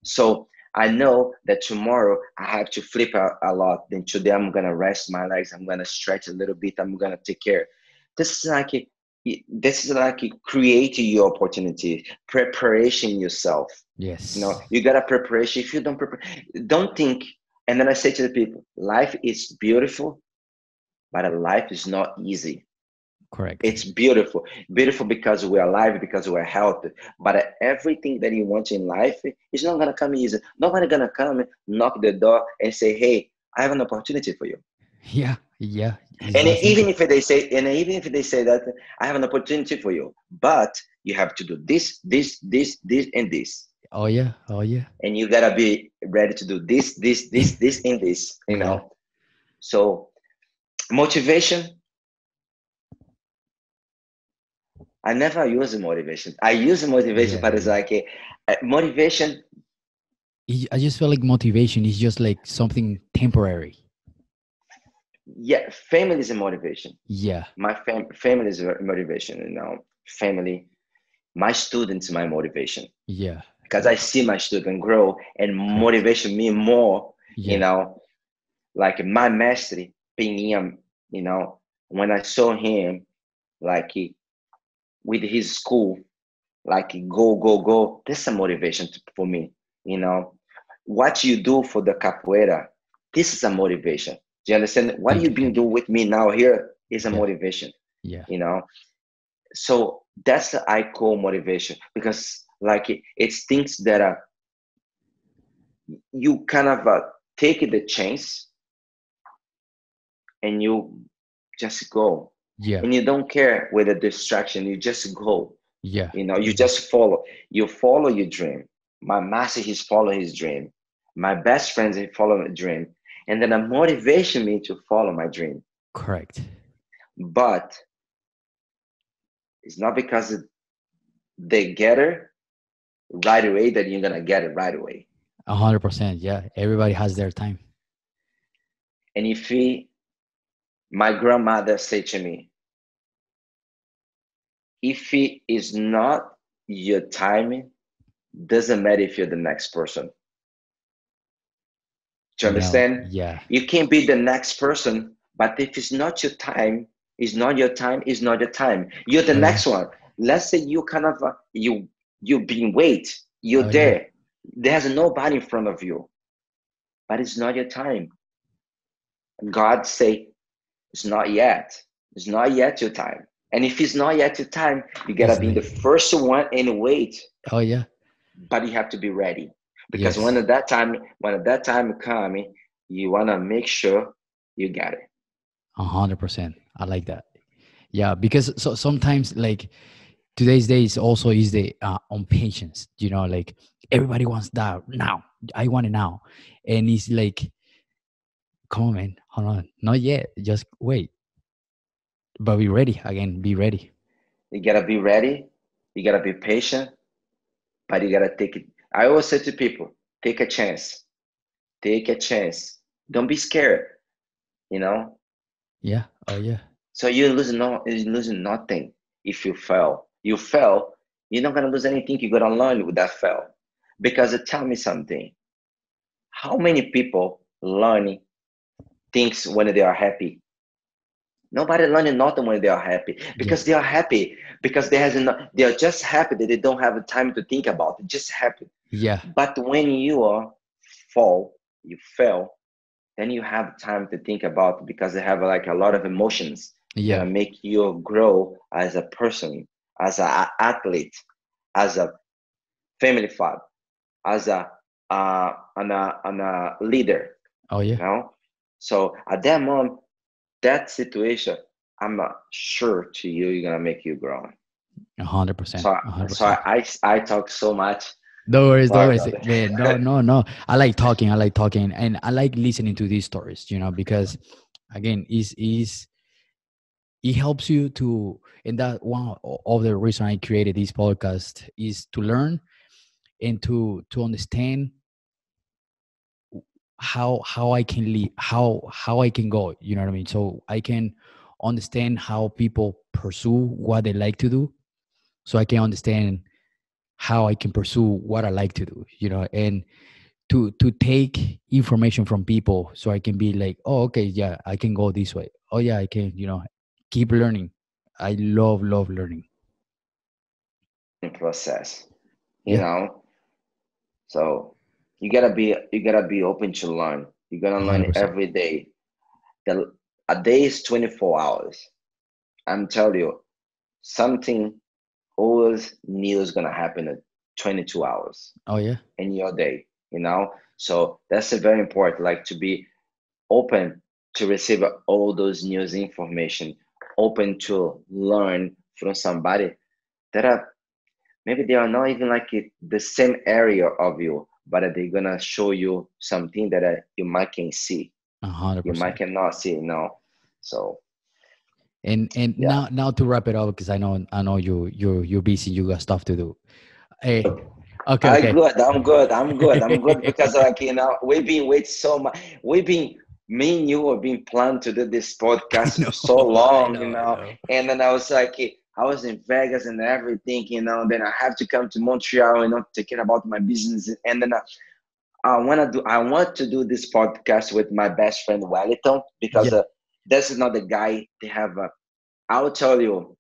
So I know that tomorrow I have to flip a lot. Then today I'm going to rest my legs. I'm going to stretch a little bit. I'm going to take care. This is like creating your opportunity, preparation yourself. Yes. You got a preparation. If you don't prepare, don't think. And then I say to the people, life is beautiful, but life is not easy. Correct. It's beautiful because we're alive, because we're healthy. But everything that you want in life is not gonna come easy. Nobody gonna come, knock the door, and say, "Hey, I have an opportunity for you." Yeah. Yeah. It's And that simple. even if they say that, I have an opportunity for you, but you have to do this, and this, Oh yeah. Oh yeah. and you gotta be ready to do this, and this. Yeah. So motivation, I never use motivation. I use motivation, Yeah, but it's yeah. like motivation. I just feel like motivation is just like something temporary. Yeah, family is a motivation. Yeah, My family is a motivation. Family, my students, my motivation, yeah, because I see my student grow and correct. motivation me more. You Yeah, know, like my mastery, Perninha. When I saw him, like with his school, like go go go. This is a motivation for me. You know, what you do for the capoeira, this is a motivation. Do you understand? What thank you've you, been thank you. doing with me now here is a Yeah, motivation. yeah, You know, so that's the I call motivation because like it's things that are you kind of take the chance and you just go yeah, and you don't care with the distraction. You just go. yeah, You yeah. just follow. You follow your dream. My master, he's follow his dream. My best friends, he follow my dream. And then a motivation me to follow my dream. Correct. But it's not because they get it right away that you're gonna get it right away. 100%. Yeah, everybody has their time. And if my grandmother said to me, if it is not your timing, doesn't matter if you're the next person. Do you understand? Yeah, You can't be the next person, but if it's not your time, it's not your time, it's not your time. You're the oh yeah, next one. Let's say you kind of you've been wait, you're oh yeah, there. There's nobody in front of you, but it's not your time. God say it's not yet. It's not yet your time. And if it's not yet your time, you gotta it's be like, the first one and wait. oh yeah, But you have to be ready because yes, when that time coming, you wanna make sure you got it. 100%. I like that. Yeah, because so sometimes like today's days also is the on patience. Like everybody wants that now. I want it now, and it's like, come on, man, hold on, not yet. Just wait, but be ready again. Be ready. You gotta be ready. You gotta be patient, but you gotta take it. I always say to people, take a chance. Take a chance. Don't be scared. You know. Yeah. Oh yeah. So you're losing nothing if you fail. You fail. You're not gonna lose anything. You're gonna learn with that fail. Because tell me something. How many people learn things when they are happy? Nobody learning nothing when they are happy Yeah. because they are happy because they are just happy that they don't have time to think about it. Just happy. Yeah. But when you are you fail, then you have time to think about it because they have like a lot of emotions that Yeah. make you grow as a person, as an athlete, as a family father, as a leader. Oh yeah. You know, so at that moment, that situation, I'm not sure to you, you're gonna make you grow. 100%. So, a hundred so percent. I talk so much. No worries, no Sorry worries, about man. No, that. no, no. I like talking, and I like listening to these stories. Because again, is it helps you to, and that one of the reason I created this podcast is to learn and to understand how I can lead, how I can go. You know what I mean? So I can understand how people pursue what they like to do, so I can understand how I can pursue what I like to do. And to take information from people, so I can be like, oh, okay, yeah, I can go this way. Oh yeah, I can. Keep learning. I love learning. Process, you Yeah, know. So you gotta be open to learn. You're gonna learn 100%. every day. The, a day is 24 hours. I'm telling you, something always new is gonna happen in 22 hours Oh yeah, in your day. So that's a very important. Like to be open to receive all those news information, open to learn from somebody that are maybe they are not even like the same area of you, but they're gonna show you something that you might can see, a hundred you might percent. cannot see. So And Yeah. now to wrap it up, because I know you're busy, you got stuff to do. Hey, okay, I okay. good. I'm good. I'm good. I'm good because like we've been waiting so much. We've been Me and you have been planning to do this I podcast know, for so I long, know, I know. And then I was like, I was in Vegas and everything, Then I have to come to Montreal, taking about my business, and then I want to do this podcast with my best friend Wellington because Yeah, this is not the guy they have. I'll tell you,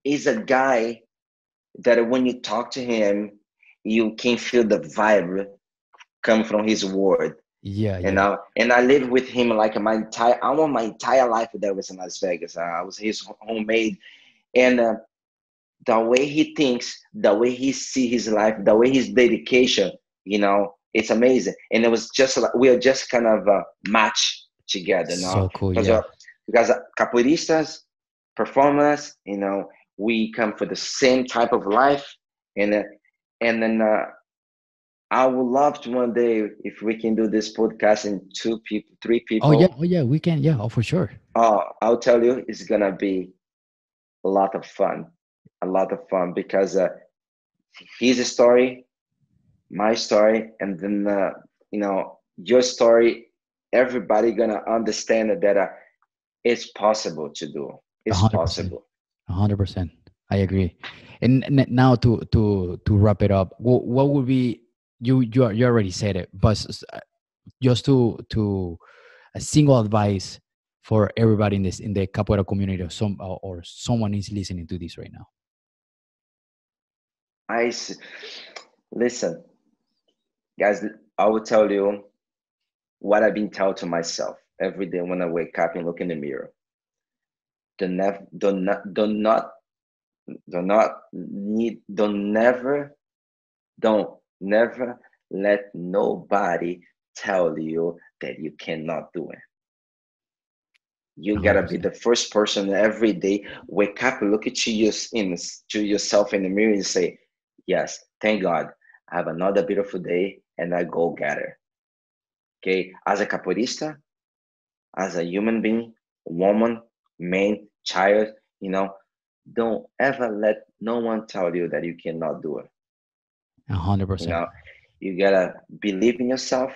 he's a guy that when you talk to him, you can feel the vibe come from his word. yeah, yeah. And I lived with him like I want my entire life that was in Las Vegas. I was his homemade, and the way he thinks, the way he see his life, the way his dedication, it's amazing. And it was just like we are just kind of match together now So cool. because Yeah. capoeiristas, performers, we come for the same type of life, and then I would love to one day if we can do this podcast in two people, three Oh yeah. people. Oh yeah. We can. Yeah. Oh, for sure. I'll tell you, it's gonna be a lot of fun, because his story, my story, and then your story. Everybody gonna understand that it's possible to do. A It's hundred percent. possible. 100%. I agree. And now to wrap it up, what would be you already said it, but just to a single advice for everybody in the capoeira community, or someone is listening to this right now. I listen, guys. I will tell you what I've been telling to myself every day when I wake up and look in the mirror. Do not need, don't never, don't never let nobody tell you that you cannot do it. You gotta be 100%. the first person every day. Wake up, look at to yourself in the mirror and say, "Yes, thank God, I have another beautiful day, and I go get it." Okay, as a capoeirista, as a human being, woman, man, child, you know, don't ever let no one tell you that you cannot do it. A hundred You percent. know, you gotta believe in yourself.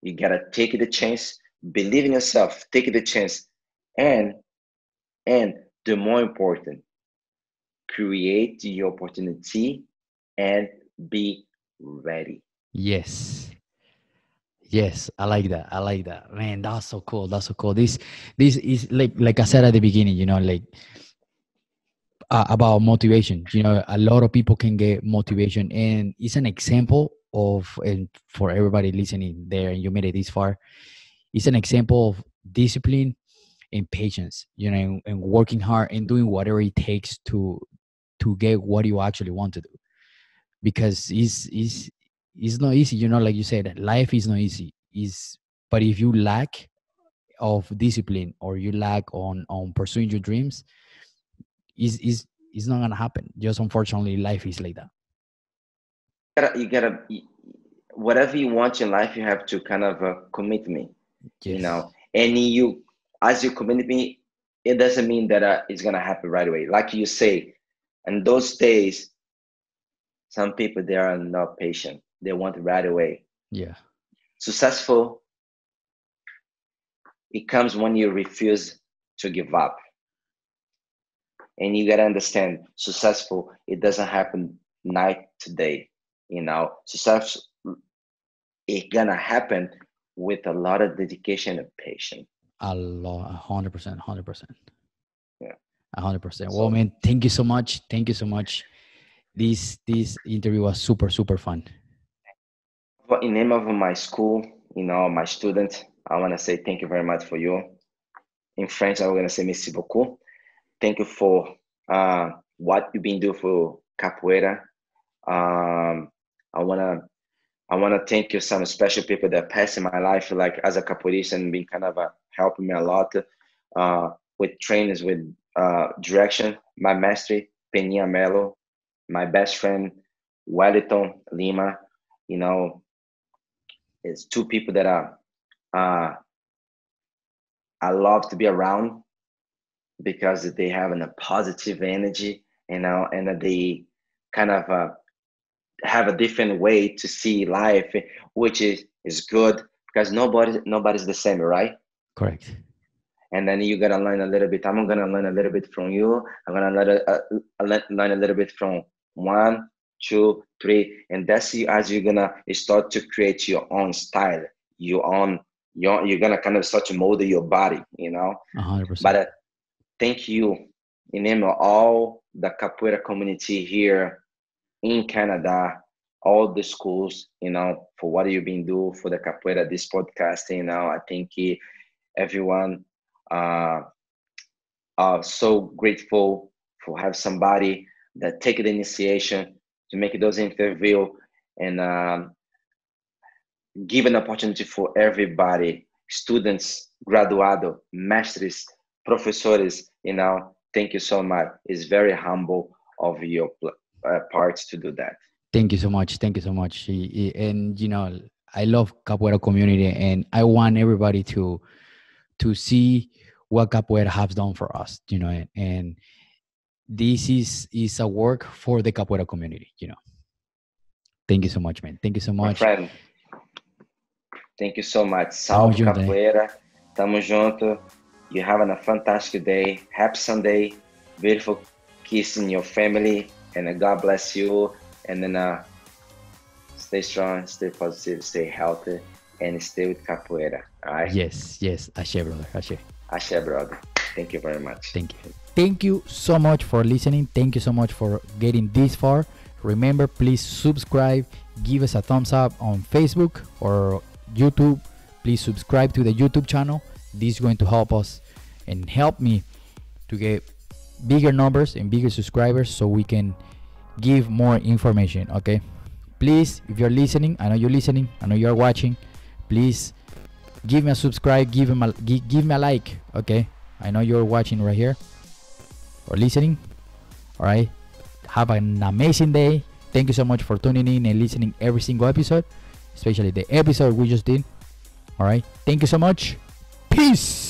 You gotta take the chance. Believe in yourself. Take the chance, and and the more important, create the opportunity and be ready. Yes. Yes, I like that. I like that. Man, that's so cool. That's so cool. This is like I said at the beginning, like about motivation. A lot of people can get motivation, and it's an example of, and for everybody listening there, and you made it this far, it's an example of discipline and patience. And working hard and doing whatever it takes to get what you actually want to do, because it's not easy. Like you said, life is not easy. Is But if you lack of discipline, or you lack on pursuing your dreams, is not gonna happen. Just unfortunately, life is like that. You gotta whatever you want in life, you have to kind of commit me. Yes. And as you commit me, it doesn't mean that it's gonna happen right away. Like you say, in those days, some people they are not patient. They want it right away. Yeah. Successful, it comes when you refuse to give up. And you gotta understand, successful, it doesn't happen night to day. Success, it gonna happen with a lot of dedication and patience. A lot. 100%. 100%. Yeah. 100%. Well, So, man, thank you so much. Thank you so much. This interview was super super fun. in name of my school, my students, I wanna say thank you very much for you. In French, I'm gonna say merci beaucoup. Thank you for what you've been doing for capoeira. Um, I wanna I want to thank you some special people that passed in my life, like as a capoeirista, and been kind of helping me a lot with trainers, with direction. My master, Perninha Melo, my best friend, Wellington Lima. You know, it's two people that uh, I love to be around. because they have a positive energy, and that they kind of have a different way to see life, which is good, because nobody's the same, right? Correct. And then you gotta learn a little bit. I'm gonna learn a little bit from you. I'm gonna learn a little bit from one, two, three, and that's you as you're gonna start to create your own style, your own. You're gonna kind of start to mold your body, 100%. But thank you in name of all the capoeira community here in Canada, all the schools, for what you've been doing for the capoeira, this podcast. I think everyone uh, are so grateful for have somebody that take the initiation to make those interview, and give an opportunity for everybody, students, graduado, mestres, professores. Thank you so much. It's very humble of your parts to do that. Thank you so much. Thank you so much. And I love capoeira community, and I want everybody to see what capoeira has done for us. And this is a work for the capoeira community. Thank you so much, man. Thank you so My much. friend, thank you so much. Tamo Salve junto, capoeira. Tamo junto. You having a fantastic day. Happy Sunday. Beautiful kiss in your family. And God bless you. And then stay strong, stay positive, stay healthy, and stay with capoeira. All right? Yes. Ashe, brother. Ashe. Ashe, brother. Thank you very much. Thank you. Thank you so much for listening. Thank you so much for getting this far. Remember, please subscribe. Give us a thumbs up on Facebook or YouTube. Please subscribe to the YouTube channel. This is going to help us and help me to get bigger numbers and bigger subscribers so we can give more information. Okay, please, if you're listening, I know you're listening, I know you're watching, please give me a subscribe, give me a like. Okay, I know you're watching right here or listening. All right, have an amazing day. Thank you so much for tuning in and listening every single episode, especially the episode we just did. All right, thank you so much. Peace.